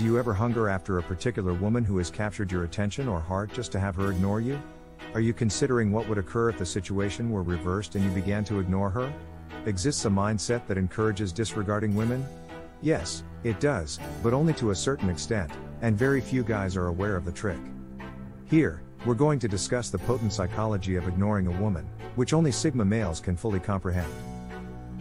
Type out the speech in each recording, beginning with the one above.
you ever hunger after a particular woman who has captured your attention or heart just to have her ignore you? Are you considering what would occur if the situation were reversed and you began to ignore her? Exists a mindset that encourages disregarding women? Yes, it does, but only to a certain extent, and very few guys are aware of the trick. Here, we're going to discuss the potent psychology of ignoring a woman, which only Sigma males can fully comprehend.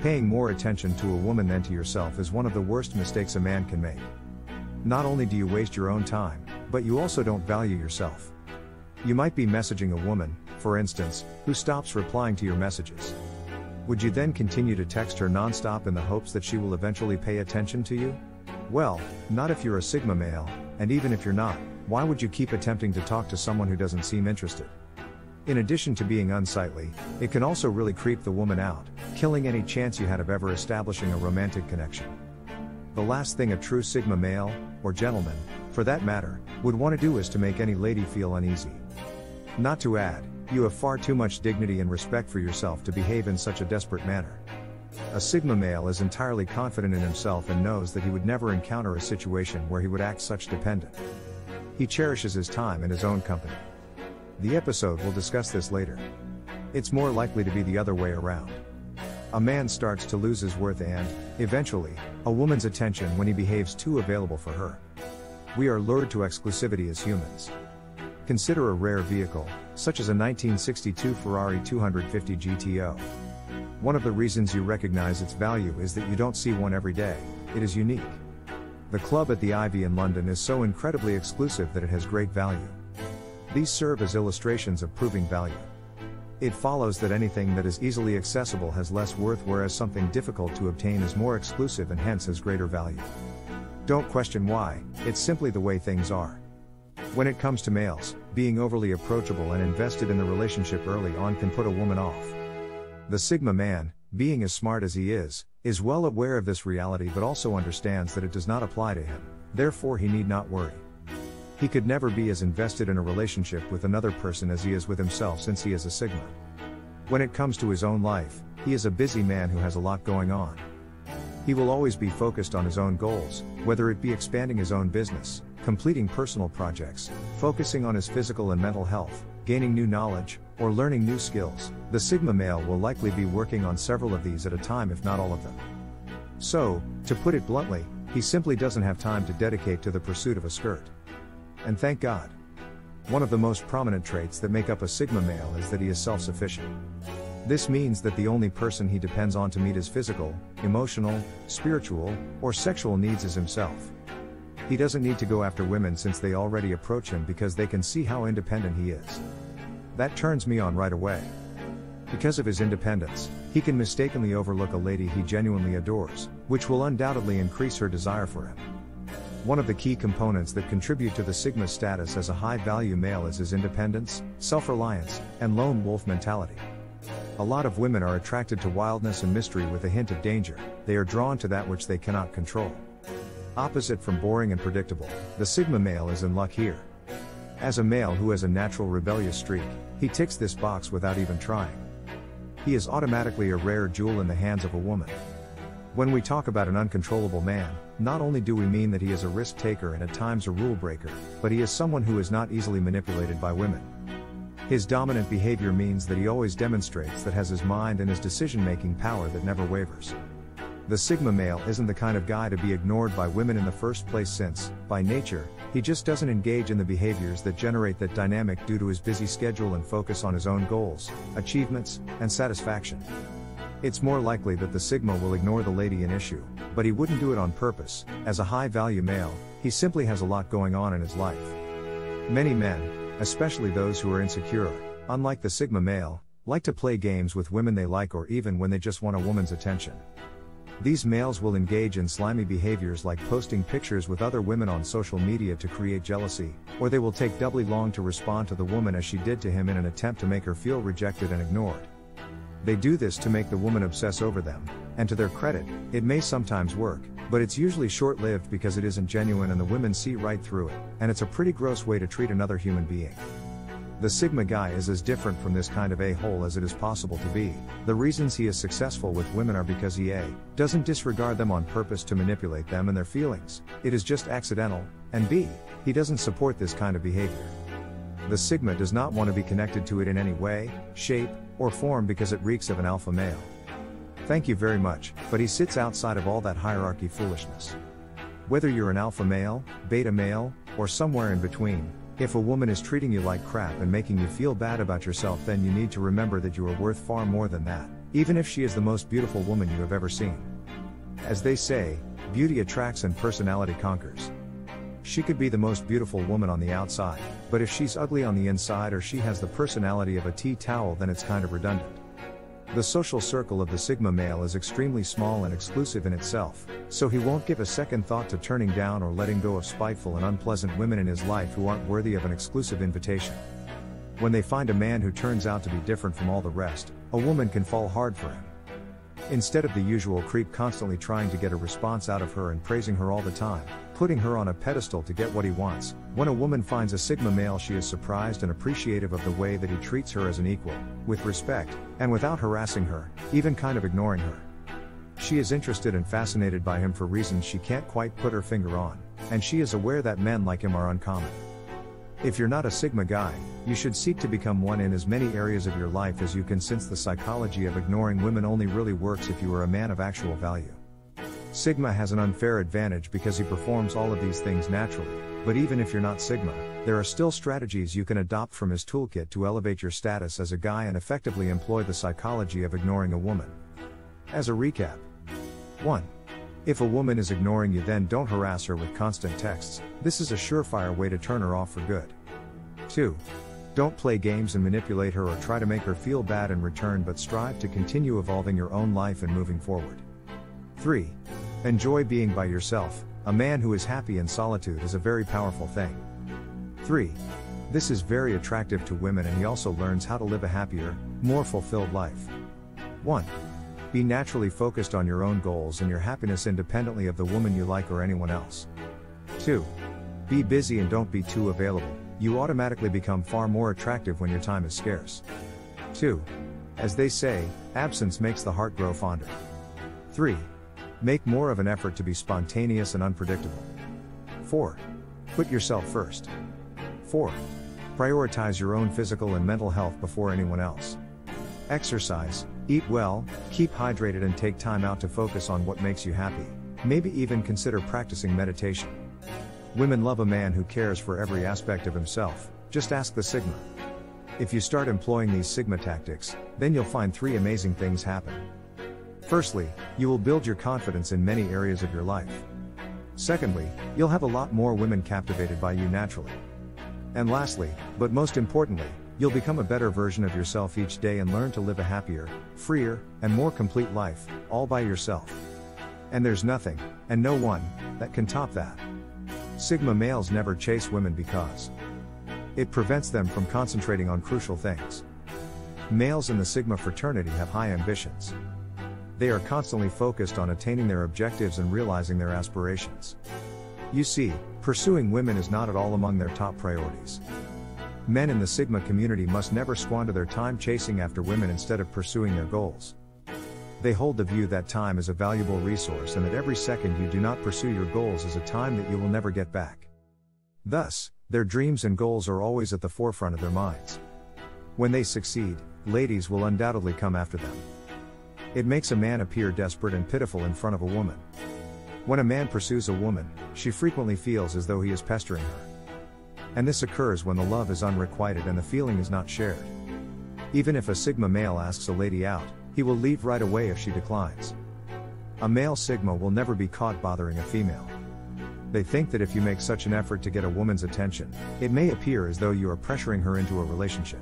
Paying more attention to a woman than to yourself is one of the worst mistakes a man can make. Not only do you waste your own time, but you also don't value yourself. You might be messaging a woman, for instance, who stops replying to your messages. Would you then continue to text her non-stop in the hopes that she will eventually pay attention to you? Well, not if you're a Sigma male, and even if you're not, why would you keep attempting to talk to someone who doesn't seem interested? In addition to being unsightly, it can also really creep the woman out, killing any chance you had of ever establishing a romantic connection. The last thing a true Sigma male, or gentleman, for that matter, would want to do is to make any lady feel uneasy. Not to add, you have far too much dignity and respect for yourself to behave in such a desperate manner. A Sigma male is entirely confident in himself and knows that he would never encounter a situation where he would act such dependent. He cherishes his time in his own company. The episode will discuss this later. It's more likely to be the other way around. A man starts to lose his worth and, eventually, a woman's attention when he behaves too available for her. We are lured to exclusivity as humans. Consider a rare vehicle, such as a 1962 Ferrari 250 GTO. One of the reasons you recognize its value is that you don't see one every day. It is unique. The club at the Ivy in London is so incredibly exclusive that it has great value. These serve as illustrations of proving value. It follows that anything that is easily accessible has less worth, whereas something difficult to obtain is more exclusive and hence has greater value. Don't question why, it's simply the way things are. When it comes to males, being overly approachable and invested in the relationship early on can put a woman off. The Sigma man, being as smart as he is well aware of this reality but also understands that it does not apply to him, therefore he need not worry. He could never be as invested in a relationship with another person as he is with himself, since he is a Sigma. When it comes to his own life, he is a busy man who has a lot going on. He will always be focused on his own goals, whether it be expanding his own business, completing personal projects, focusing on his physical and mental health, gaining new knowledge, or learning new skills. The Sigma male will likely be working on several of these at a time, if not all of them. So, to put it bluntly, he simply doesn't have time to dedicate to the pursuit of a skirt. And thank God. One of the most prominent traits that make up a Sigma male is that he is self-sufficient. This means that the only person he depends on to meet his physical, emotional, spiritual, or sexual needs is himself. He doesn't need to go after women since they already approach him because they can see how independent he is. That turns me on right away. Because of his independence, he can mistakenly overlook a lady he genuinely adores, which will undoubtedly increase her desire for him. One of the key components that contribute to the Sigma status as a high-value male is his independence, self-reliance, and lone wolf mentality. A lot of women are attracted to wildness and mystery with a hint of danger. They are drawn to that which they cannot control. Opposite from boring and predictable, the Sigma male is in luck here. As a male who has a natural rebellious streak, he ticks this box without even trying. He is automatically a rare jewel in the hands of a woman. When we talk about an uncontrollable man, not only do we mean that he is a risk taker and at times a rule breaker, but he is someone who is not easily manipulated by women. His dominant behavior means that he always demonstrates that has his mind and his decision-making power that never wavers. The Sigma male isn't the kind of guy to be ignored by women in the first place since, by nature, he just doesn't engage in the behaviors that generate that dynamic due to his busy schedule and focus on his own goals, achievements, and satisfaction. It's more likely that the Sigma will ignore the lady in issue, but he wouldn't do it on purpose. As a high-value male, he simply has a lot going on in his life. Many men, especially those who are insecure, unlike the Sigma male, like to play games with women they like or even when they just want a woman's attention. These males will engage in slimy behaviors like posting pictures with other women on social media to create jealousy, or they will take doubly long to respond to the woman as she did to him in an attempt to make her feel rejected and ignored. They do this to make the woman obsess over them, and to their credit, it may sometimes work, but it's usually short-lived because it isn't genuine and the women see right through it, and it's a pretty gross way to treat another human being. The Sigma guy is as different from this kind of a-hole as it is possible to be. The reasons he is successful with women are because he A. doesn't disregard them on purpose to manipulate them and their feelings, it is just accidental, and B. he doesn't support this kind of behavior. The Sigma does not want to be connected to it in any way, shape, or form because it reeks of an alpha male. Thank you very much, but he sits outside of all that hierarchy foolishness. Whether you're an alpha male, beta male, or somewhere in between, if a woman is treating you like crap and making you feel bad about yourself, then you need to remember that you are worth far more than that, even if she is the most beautiful woman you have ever seen. As they say, beauty attracts and personality conquers. She could be the most beautiful woman on the outside, but if she's ugly on the inside or she has the personality of a tea towel, then it's kind of redundant. The social circle of the Sigma male is extremely small and exclusive in itself, so he won't give a second thought to turning down or letting go of spiteful and unpleasant women in his life who aren't worthy of an exclusive invitation. When they find a man who turns out to be different from all the rest, a woman can fall hard for him. Instead of the usual creep constantly trying to get a response out of her and praising her all the time, putting her on a pedestal to get what he wants, when a woman finds a Sigma male, she is surprised and appreciative of the way that he treats her as an equal, with respect, and without harassing her, even kind of ignoring her. She is interested and fascinated by him for reasons she can't quite put her finger on, and she is aware that men like him are uncommon. If you're not a Sigma guy, you should seek to become one in as many areas of your life as you can, since the psychology of ignoring women only really works if you are a man of actual value. Sigma has an unfair advantage because he performs all of these things naturally, but even if you're not Sigma, there are still strategies you can adopt from his toolkit to elevate your status as a guy and effectively employ the psychology of ignoring a woman. As a recap: 1. If a woman is ignoring you, then don't harass her with constant texts. This is a surefire way to turn her off for good. 2. Don't play games and manipulate her or try to make her feel bad in return, but strive to continue evolving your own life and moving forward. 3. Enjoy being by yourself. A man who is happy in solitude is a very powerful thing. 3. This is very attractive to women, and he also learns how to live a happier, more fulfilled life. 1. Be naturally focused on your own goals and your happiness independently of the woman you like or anyone else. 2. Be busy and don't be too available. You automatically become far more attractive when your time is scarce. 2. As they say, absence makes the heart grow fonder. 3. Make more of an effort to be spontaneous and unpredictable. 4. Put yourself first. 4. Prioritize your own physical and mental health before anyone else. Exercise, eat well, keep hydrated, and take time out to focus on what makes you happy. Maybe even consider practicing meditation. Women love a man who cares for every aspect of himself. Just ask the Sigma. If you start employing these Sigma tactics, then you'll find 3 amazing things happen. Firstly, you will build your confidence in many areas of your life. Secondly, you'll have a lot more women captivated by you naturally. And lastly, but most importantly, you'll become a better version of yourself each day and learn to live a happier, freer, and more complete life, all by yourself. And there's nothing, and no one, that can top that. Sigma males never chase women because it prevents them from concentrating on crucial things. Males in the Sigma fraternity have high ambitions. They are constantly focused on attaining their objectives and realizing their aspirations. You see, pursuing women is not at all among their top priorities. Men in the Sigma community must never squander their time chasing after women instead of pursuing their goals. They hold the view that time is a valuable resource and that every second you do not pursue your goals is a time that you will never get back. Thus, their dreams and goals are always at the forefront of their minds. When they succeed, ladies will undoubtedly come after them. It makes a man appear desperate and pitiful in front of a woman. When a man pursues a woman, she frequently feels as though he is pestering her. And this occurs when the love is unrequited and the feeling is not shared. Even if a Sigma male asks a lady out, he will leave right away if she declines. A male Sigma will never be caught bothering a female. They think that if you make such an effort to get a woman's attention, it may appear as though you are pressuring her into a relationship.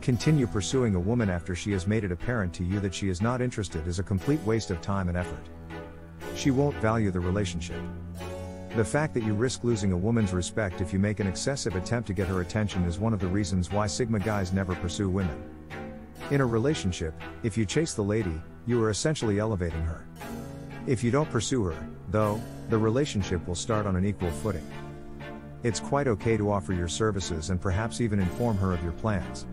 Continue pursuing a woman after she has made it apparent to you that she is not interested is a complete waste of time and effort. She won't value the relationship. The fact that you risk losing a woman's respect if you make an excessive attempt to get her attention is one of the reasons why Sigma guys never pursue women. In a relationship, if you chase the lady, you are essentially elevating her. If you don't pursue her, though, the relationship will start on an equal footing. It's quite okay to offer your services and perhaps even inform her of your plans.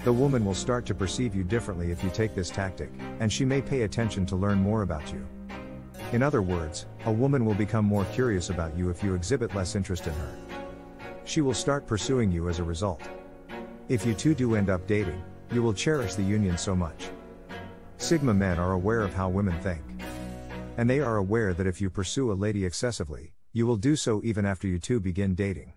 The woman will start to perceive you differently if you take this tactic, and she may pay attention to learn more about you. In other words, a woman will become more curious about you if you exhibit less interest in her. She will start pursuing you as a result. If you two do end up dating, you will cherish the union so much. Sigma men are aware of how women think. And they are aware that if you pursue a lady excessively, you will do so even after you two begin dating.